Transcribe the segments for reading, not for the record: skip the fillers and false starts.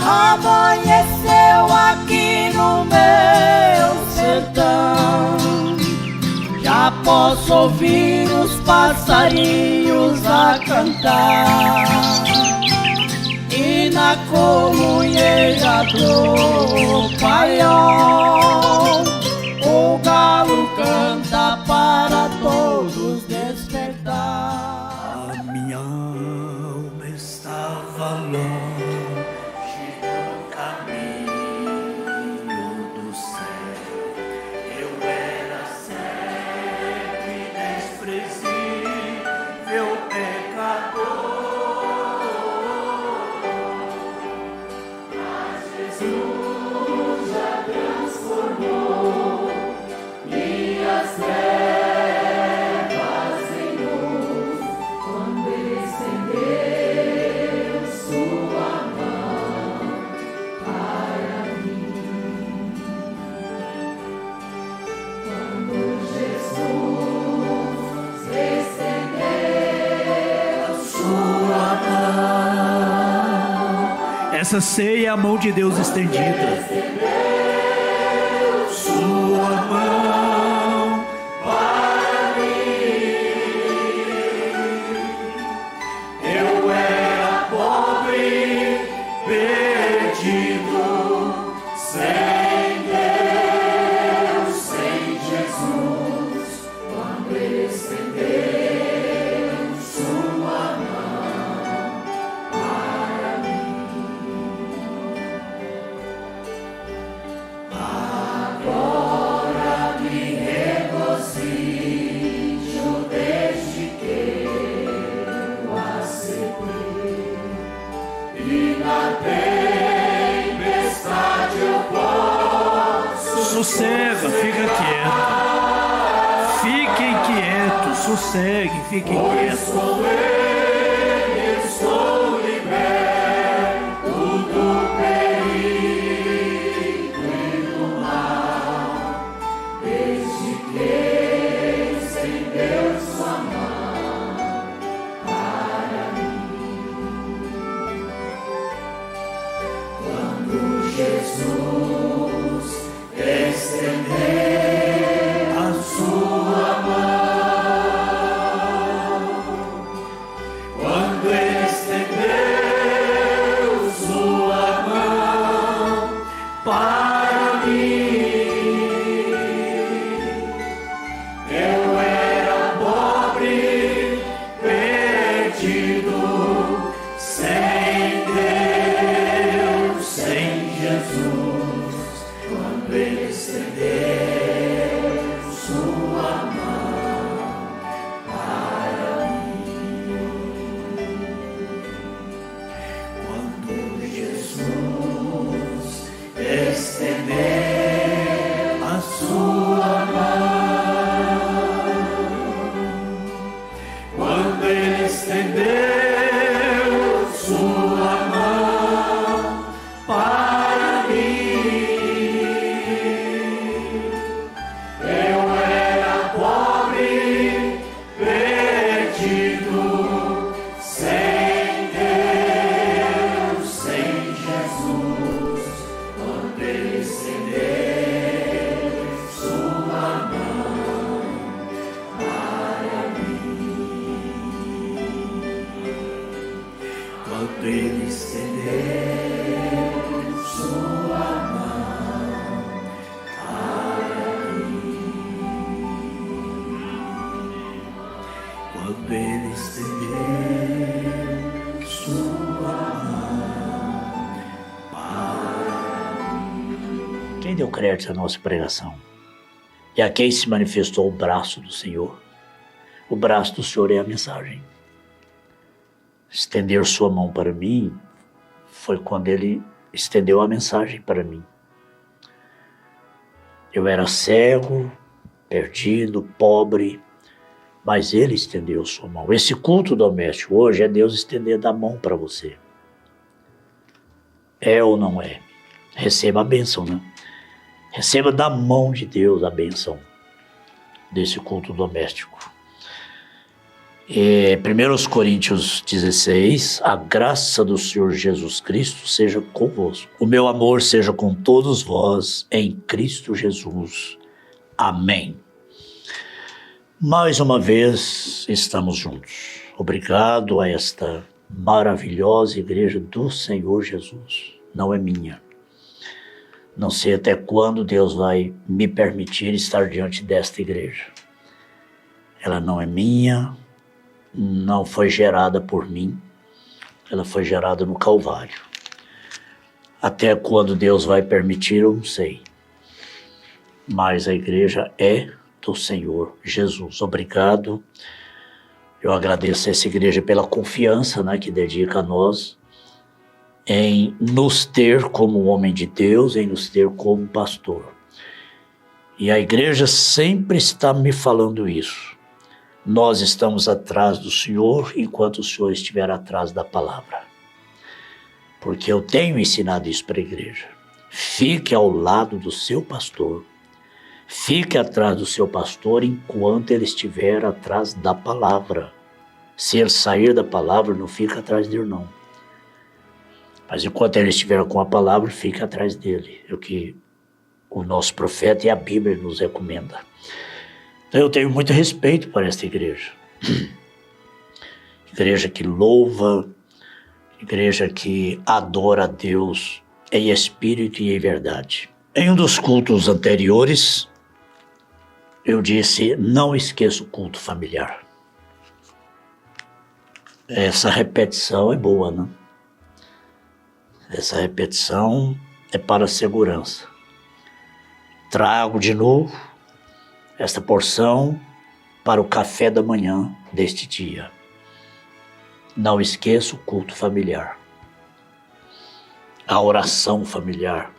Amanheceu aqui no meu sertão, já posso ouvir os passarinhos a cantar, e na comunheira do paiol o galo canta para todos despertar. A minha alma estava longe do caminho do céu. Eu era cego e desprezível pecador, mas Jesus já transformou minhas trevas em luz, quando estendeu sua mão para mim. Quando Jesus estendeu sua mão, essa ceia é a mão de Deus estendida. Sua mão para mim. Eu era pobre, perdido, sem Deus, sem Jesus. Quando Ele estendeu sua mão para mim. Agora me regozijo desde que eu aceitei, e na tempestade eu posso. Sossega, fica quieto. Fiquem quietos, sosseguem, fiquem quietos. Sou Ele, estou liberto do perigo e do mal, desde que estendeu sua mão para mim. Quando Jesus estendeu a sua mão, quando Ele estendeu sua mão para mim, eu era pobre, perdido, sem Deus, sem Jesus. Quando Ele estendeu sua mão para mim, quando Jesus estendeu a sua mão, quando Ele estendeu sua mão para mim, eu era pobre, perdido, sem Deus, sem Jesus. Quando Ele estendeu sua mão para mim, quando Ele estendeu sua mão para mim, quando Ele estendeu sua mão para mim. Quem deu crédito à nossa pregação? E a quem se manifestou o braço do Senhor? O braço do Senhor é a mensagem. Estender sua mão para mim foi quando Ele estendeu a mensagem para mim. Eu era cego, perdido, pobre, mas Ele estendeu sua mão. Esse culto doméstico hoje é Deus estendendo a mão para você. É ou não é? receba a bênção, né? Receba da mão de Deus a bênção desse culto doméstico. 1 Coríntios 16, a graça do Senhor Jesus Cristo seja convosco. O meu amor seja com todos vós em Cristo Jesus. Amém. Mais uma vez estamos juntos. Obrigado a esta maravilhosa igreja do Senhor Jesus. Não é minha. Não sei até quando Deus vai me permitir estar diante desta igreja. Ela não é minha, não foi gerada por mim, ela foi gerada no Calvário. Até quando Deus vai permitir, eu não sei. Mas a igreja é do Senhor Jesus. Obrigado. Eu agradeço a essa igreja pela confiança, né, que dedica a nós em nos ter como homem de Deus, em nos ter como pastor. E a igreja sempre está me falando isso. Nós estamos atrás do Senhor enquanto o Senhor estiver atrás da palavra. Porque eu tenho ensinado isso para a igreja. Fique ao lado do seu pastor. Fique atrás do seu pastor enquanto ele estiver atrás da palavra. Se ele sair da palavra, não fica atrás dele, não. Mas enquanto ele estiver com a palavra, fique atrás dele. É o que o nosso profeta e a Bíblia nos recomenda. Então eu tenho muito respeito por esta igreja. Igreja que louva, igreja que adora a Deus em espírito e em verdade. Em um dos cultos anteriores, eu disse, não esqueça o culto familiar. Essa repetição é boa, né? Essa repetição é para a segurança. Trago de novo esta porção para o café da manhã deste dia. Não esqueça o culto familiar, a oração familiar,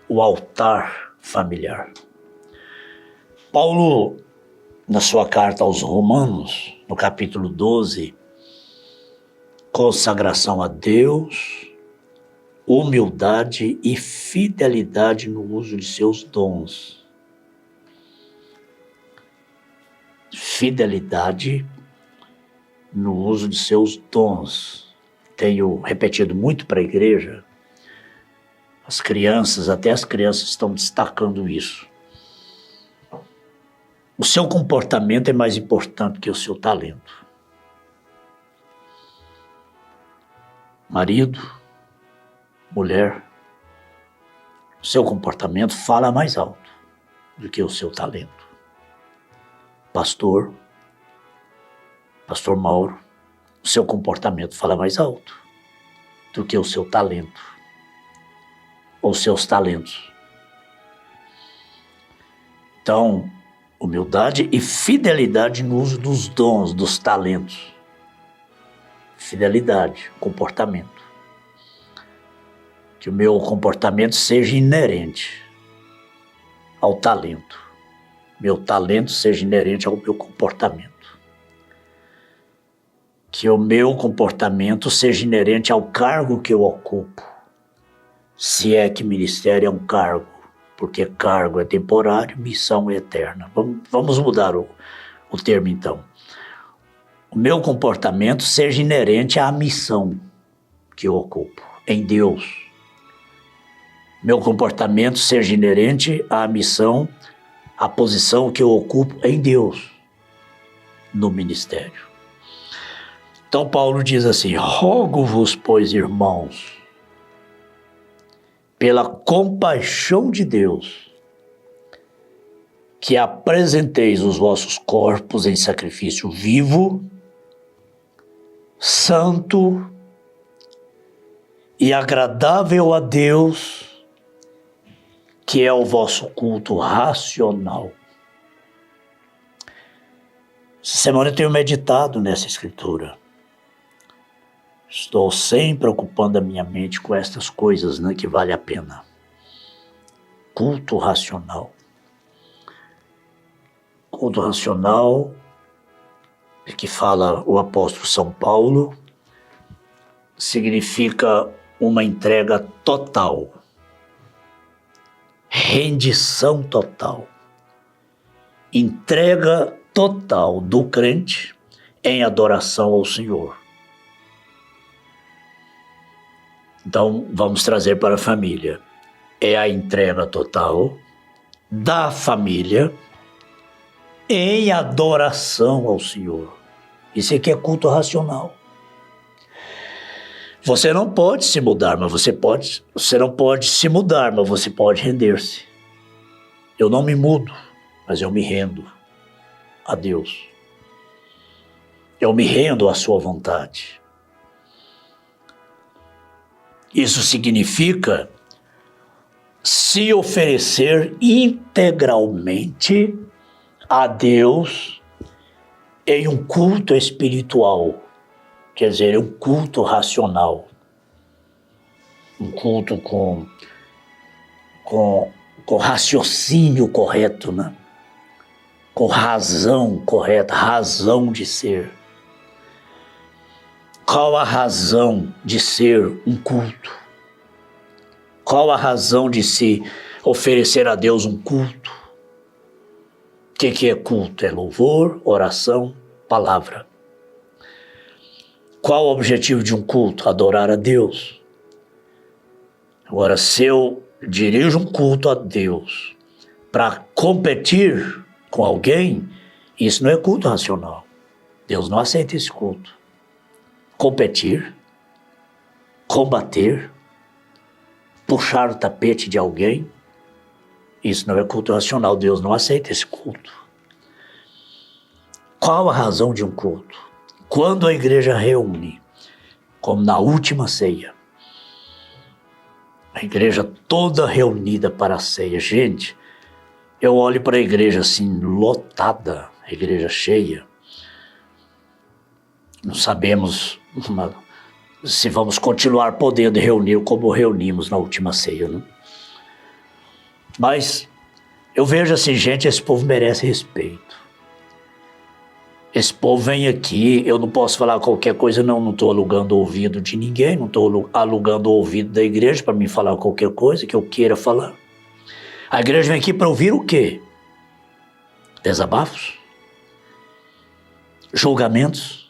o altar familiar. Paulo, na sua carta aos Romanos, no capítulo 12, consagração a Deus, humildade e fidelidade no uso de seus dons. Fidelidade no uso de seus dons. Tenho repetido muito para a igreja, as crianças, até as crianças estão destacando isso. O seu comportamento é mais importante que o seu talento. Marido, mulher, o seu comportamento fala mais alto do que o seu talento. Pastor Mauro, o seu comportamento fala mais alto do que o seu talento ou seus talentos. Então, humildade e fidelidade no uso dos dons, dos talentos. Fidelidade, comportamento. Que o meu comportamento seja inerente ao talento. Meu talento seja inerente ao meu comportamento. Que o meu comportamento seja inerente ao cargo que eu ocupo. Se é que ministério é um cargo, porque cargo é temporário, missão é eterna. Vamos mudar o termo então. O meu comportamento seja inerente à missão que eu ocupo em Deus. Meu comportamento seja inerente à missão, à posição que eu ocupo em Deus, no ministério. Então Paulo diz assim, rogo-vos, pois, irmãos, pela compaixão de Deus, que apresenteis os vossos corpos em sacrifício vivo, santo e agradável a Deus, que é o vosso culto racional. Essa semana eu tenho meditado nessa escritura. Estou sempre ocupando a minha mente com estas coisas, né, que vale a pena. Culto racional. Culto racional, que fala o apóstolo São Paulo, significa uma entrega total. rendição total, entrega total do crente em adoração ao Senhor. Então, vamos trazer para a família. É a entrega total da família em adoração ao Senhor. Isso aqui é culto racional. Você não pode se mudar, mas você não pode se mudar, mas você pode render-se. Eu não me mudo, mas eu me rendo a Deus. Eu me rendo à sua vontade. Isso significa se oferecer integralmente a Deus em um culto espiritual, quer dizer, um culto racional, um culto com raciocínio correto, né? Com razão correta, razão de ser. Qual a razão de ser um culto? Qual a razão de se oferecer a Deus um culto? O que é culto? É louvor, oração, palavra. Qual o objetivo de um culto? Adorar a Deus. Agora, se eu dirijo um culto a Deus para competir com alguém, isso não é culto racional. Deus não aceita esse culto. Competir, combater, puxar o tapete de alguém, isso não é culto racional. Deus não aceita esse culto. Qual a razão de um culto? Quando a igreja reúne, como na última ceia, a igreja toda reunida para a ceia. Gente, eu olho para a igreja assim, lotada, a igreja cheia. Não sabemos se vamos continuar podendo reunir como reunimos na última ceia, né? Mas eu vejo assim, gente, esse povo merece respeito. Esse povo vem aqui, eu não posso falar qualquer coisa, não estou alugando o ouvido de ninguém, não estou alugando o ouvido da igreja para me falar qualquer coisa que eu queira falar. A igreja vem aqui para ouvir o quê? Desabafos? Julgamentos?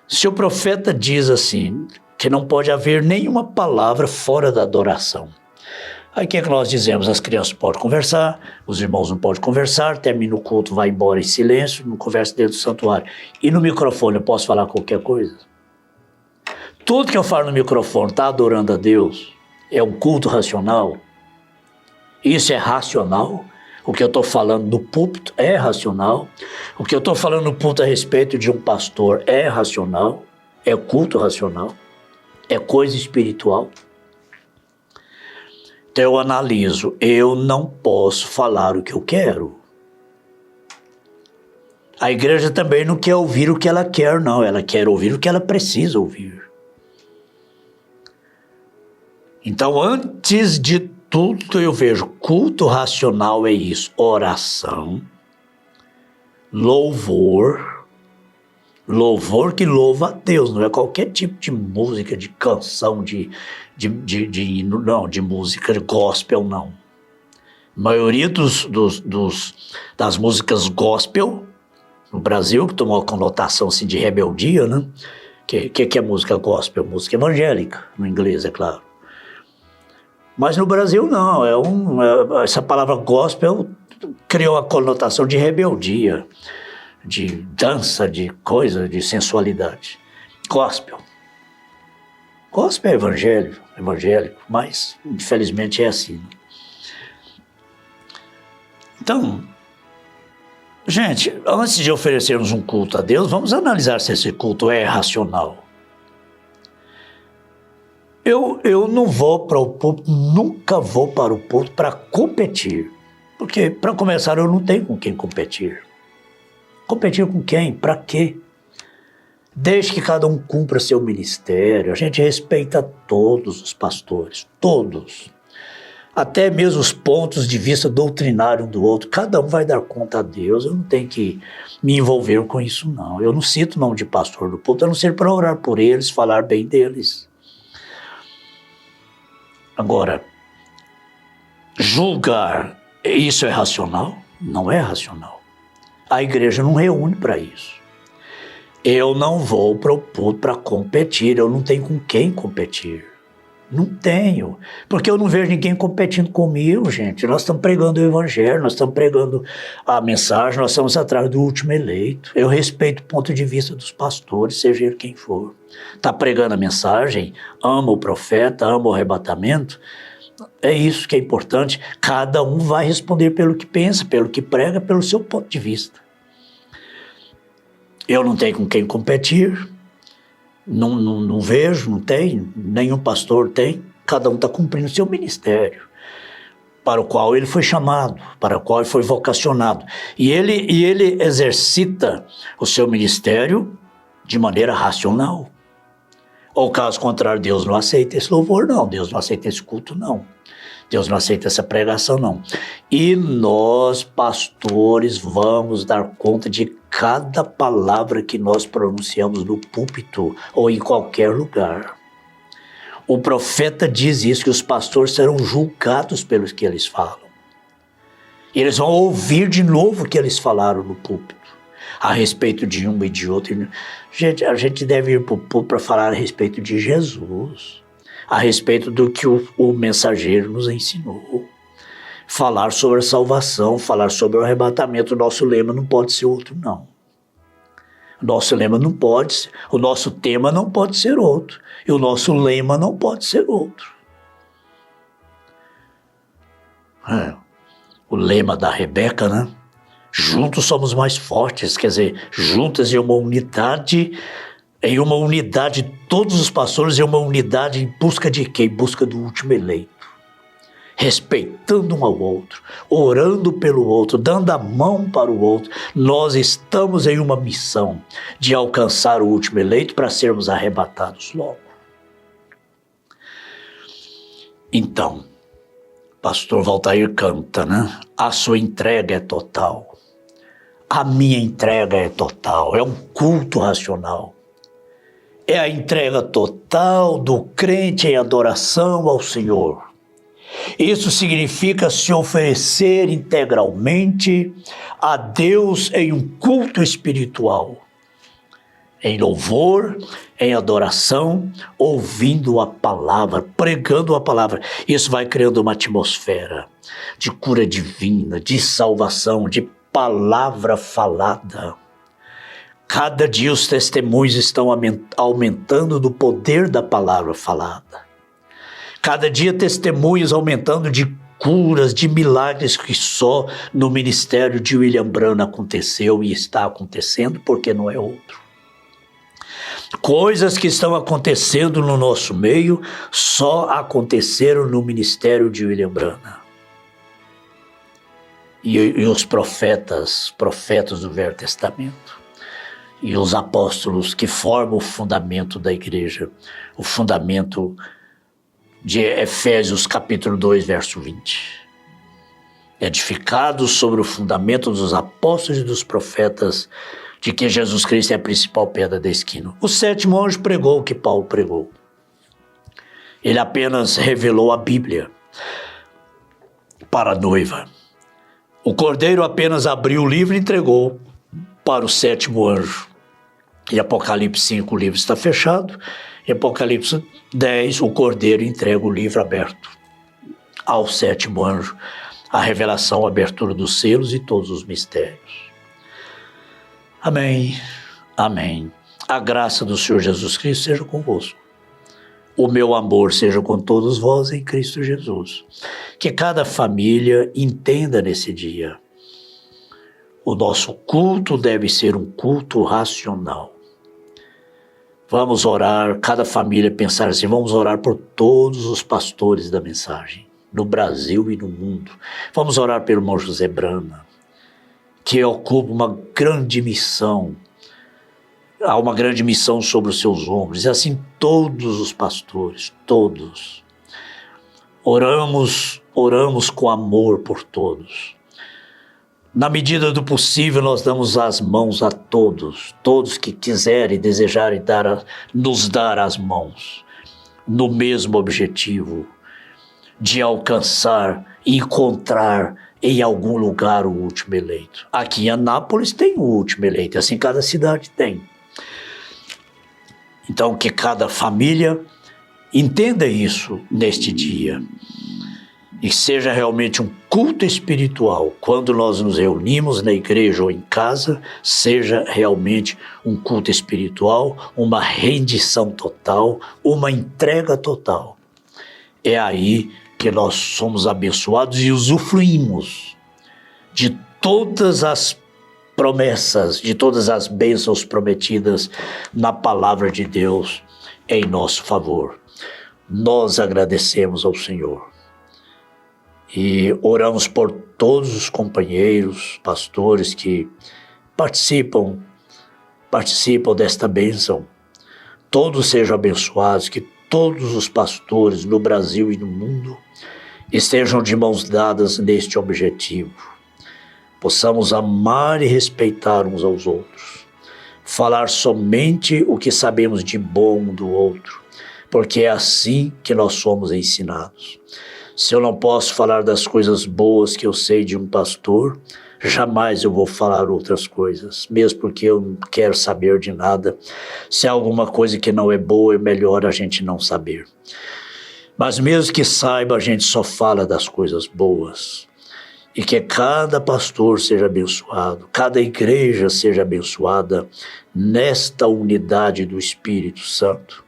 Se o profeta diz assim, que não pode haver nenhuma palavra fora da adoração, aí o que é que nós dizemos? As crianças podem conversar, os irmãos não podem conversar, termina o culto, vai embora em silêncio, não conversa dentro do santuário. E no microfone eu posso falar qualquer coisa? Tudo que eu falo no microfone está adorando a Deus? É um culto racional? Isso é racional? O que eu estou falando no púlpito é racional? O que eu estou falando no púlpito a respeito de um pastor é racional? É culto racional? É coisa espiritual? Então eu analiso, eu não posso falar o que eu quero. A igreja também não quer ouvir o que ela quer, não. Ela quer ouvir o que ela precisa ouvir. Então, antes de tudo, eu vejo culto racional é isso. Oração, louvor que louva a Deus, não é qualquer tipo de música, de canção, de música gospel, não. A maioria das músicas gospel no Brasil, que tomou a conotação assim, de rebeldia, né? Que é música gospel? Música evangélica, no inglês, é claro. Mas no Brasil não, essa palavra gospel criou a conotação de rebeldia, de dança, de coisa, de sensualidade. Gospel. Gospel é evangélico, mas infelizmente é assim. Então, gente, antes de oferecermos um culto a Deus, vamos analisar se esse culto é racional. Eu não vou para o púlpito, nunca vou para o púlpito para competir. Porque, para começar, eu não tenho com quem competir. Competir com quem? Para quê? Desde que cada um cumpra seu ministério, a gente respeita todos os pastores, todos. Até mesmo os pontos de vista doutrinário um do outro. Cada um vai dar conta a Deus, eu não tenho que me envolver com isso, não. Eu não cito o nome de pastor do púlpito, a não ser para orar por eles, falar bem deles. Agora, julgar, isso é racional? Não é racional. A igreja não reúne para isso. Eu não vou propor para competir, eu não tenho com quem competir. Não tenho, porque eu não vejo ninguém competindo comigo, gente. Nós estamos pregando o evangelho, nós estamos pregando a mensagem, nós estamos atrás do último eleito. Eu respeito o ponto de vista dos pastores, seja ele quem for. Está pregando a mensagem, ama o profeta, ama o arrebatamento. É isso que é importante. Cada um vai responder pelo que pensa, pelo que prega, pelo seu ponto de vista. Eu não tenho com quem competir. Não vejo, não tem, nenhum pastor tem, cada um está cumprindo o seu ministério, para o qual ele foi chamado, para o qual ele foi vocacionado. E ele exercita o seu ministério de maneira racional. Ou caso contrário, Deus não aceita esse louvor, não, Deus não aceita esse culto, não. Deus não aceita essa pregação, não. E nós, pastores, vamos dar conta de cada palavra que nós pronunciamos no púlpito ou em qualquer lugar. O profeta diz isso, que os pastores serão julgados pelos que eles falam. E eles vão ouvir de novo o que eles falaram no púlpito, a respeito de um e de outro. Gente, a gente deve ir para o púlpito para falar a respeito de Jesus, a respeito do que o mensageiro nos ensinou. Falar sobre a salvação, falar sobre o arrebatamento. O nosso lema não pode ser outro, não. O nosso lema não pode ser, o nosso tema não pode ser outro. E o nosso lema não pode ser outro. O lema da Rebeca, né? Juntos somos mais fortes, quer dizer, juntas em uma unidade todos os pastores em uma unidade em busca de quê? Em busca do último eleito. Respeitando um ao outro, orando pelo outro, dando a mão para o outro. Nós estamos em uma missão de alcançar o último eleito para sermos arrebatados logo. Então, pastor Valtair canta, né? A sua entrega é total. A minha entrega é total. É um culto racional. É a entrega total do crente em adoração ao Senhor. Isso significa se oferecer integralmente a Deus em um culto espiritual, em louvor, em adoração, ouvindo a palavra, pregando a palavra. Isso vai criando uma atmosfera de cura divina, de salvação, de palavra falada. Cada dia os testemunhos estão aumentando do poder da palavra falada. Cada dia testemunhos aumentando de curas, de milagres que só no ministério de William Branham aconteceu e está acontecendo, porque não é outro. Coisas que estão acontecendo no nosso meio só aconteceram no ministério de William Branham. E os profetas do Velho Testamento. E os apóstolos que formam o fundamento da igreja, o fundamento de Efésios capítulo 2, verso 20. Edificados sobre o fundamento dos apóstolos e dos profetas, de que Jesus Cristo é a principal pedra da esquina. O sétimo anjo pregou o que Paulo pregou. Ele apenas revelou a Bíblia para a noiva. O cordeiro apenas abriu o livro e entregou para o sétimo anjo. Em Apocalipse 5 o livro está fechado. Em Apocalipse 10 o cordeiro entrega o livro aberto ao sétimo anjo. A revelação, a abertura dos selos e todos os mistérios. Amém. Amém. A graça do Senhor Jesus Cristo seja convosco. O meu amor seja com todos vós em Cristo Jesus. Que cada família entenda nesse dia. O nosso culto deve ser um culto racional. Vamos orar, cada família pensar assim, vamos orar por todos os pastores da mensagem, no Brasil e no mundo. Vamos orar pelo irmão José Brana, que ocupa uma grande missão. Há uma grande missão sobre os seus ombros, e assim todos os pastores, todos. Oramos com amor por todos. Na medida do possível, nós damos as mãos a todos que quiserem e desejarem nos dar as mãos, no mesmo objetivo, de alcançar, encontrar em algum lugar o último eleito. Aqui em Anápolis tem o último eleito, assim cada cidade tem. Então que cada família entenda isso neste dia e seja realmente um culto espiritual. Quando nós nos reunimos na igreja ou em casa, seja realmente um culto espiritual, uma rendição total, uma entrega total. É aí que nós somos abençoados e usufruímos de todas as promessas, de todas as bênçãos prometidas na palavra de Deus em nosso favor. Nós agradecemos ao Senhor e oramos por todos os companheiros, pastores que participam desta bênção. Todos sejam abençoados, que todos os pastores no Brasil e no mundo estejam de mãos dadas neste objetivo. Possamos amar e respeitar uns aos outros, falar somente o que sabemos de bom do outro, porque é assim que nós somos ensinados. Se eu não posso falar das coisas boas que eu sei de um pastor, jamais eu vou falar outras coisas, mesmo porque eu não quero saber de nada. Se há alguma coisa que não é boa, é melhor a gente não saber. Mas mesmo que saiba, a gente só fala das coisas boas. E que cada pastor seja abençoado, cada igreja seja abençoada nesta unidade do Espírito Santo.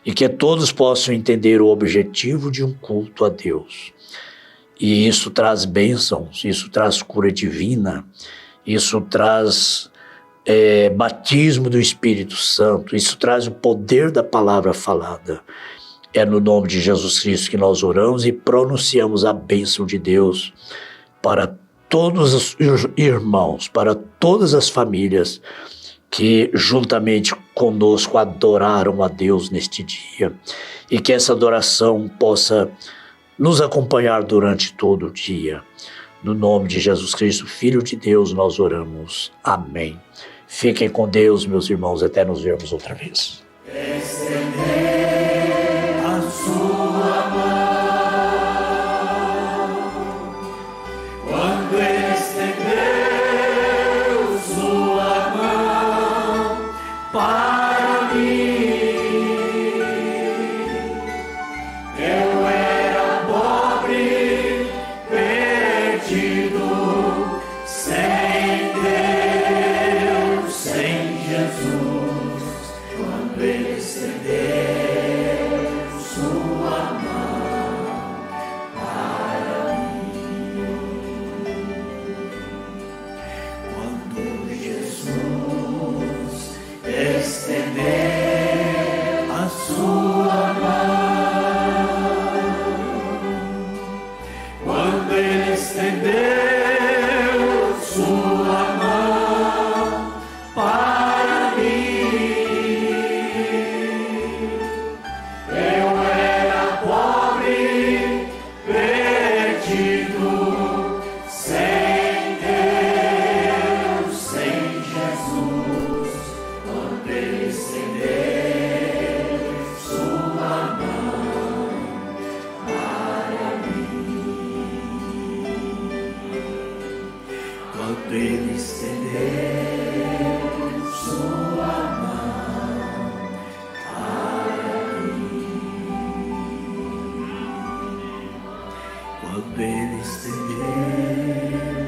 E que todos possam entender o objetivo de um culto a Deus. E isso traz bênçãos, isso traz cura divina, isso traz batismo do Espírito Santo, isso traz o poder da palavra falada. É no nome de Jesus Cristo que nós oramos e pronunciamos a bênção de Deus para todos os irmãos, para todas as famílias que juntamente conosco adoraram a Deus neste dia, e que essa adoração possa nos acompanhar durante todo o dia. No nome de Jesus Cristo, Filho de Deus, nós oramos. Amém. Fiquem com Deus, meus irmãos, até nos vermos outra vez. Estender a sua mão, quando estendeu sua mão para mim, eu era pobre, perdido, sem Deus, sem Jesus. Quando Ele estendeu sua mão para mim, quando Jesus estendeu a sua mão, quando Ele estendeu sua mão para mim, eu era pobre, perdido, sem Deus, sem Jesus. Quando Ele estendeu sua mão para mim, quando Ele estendeu sua mão para mim, quando Ele estendeu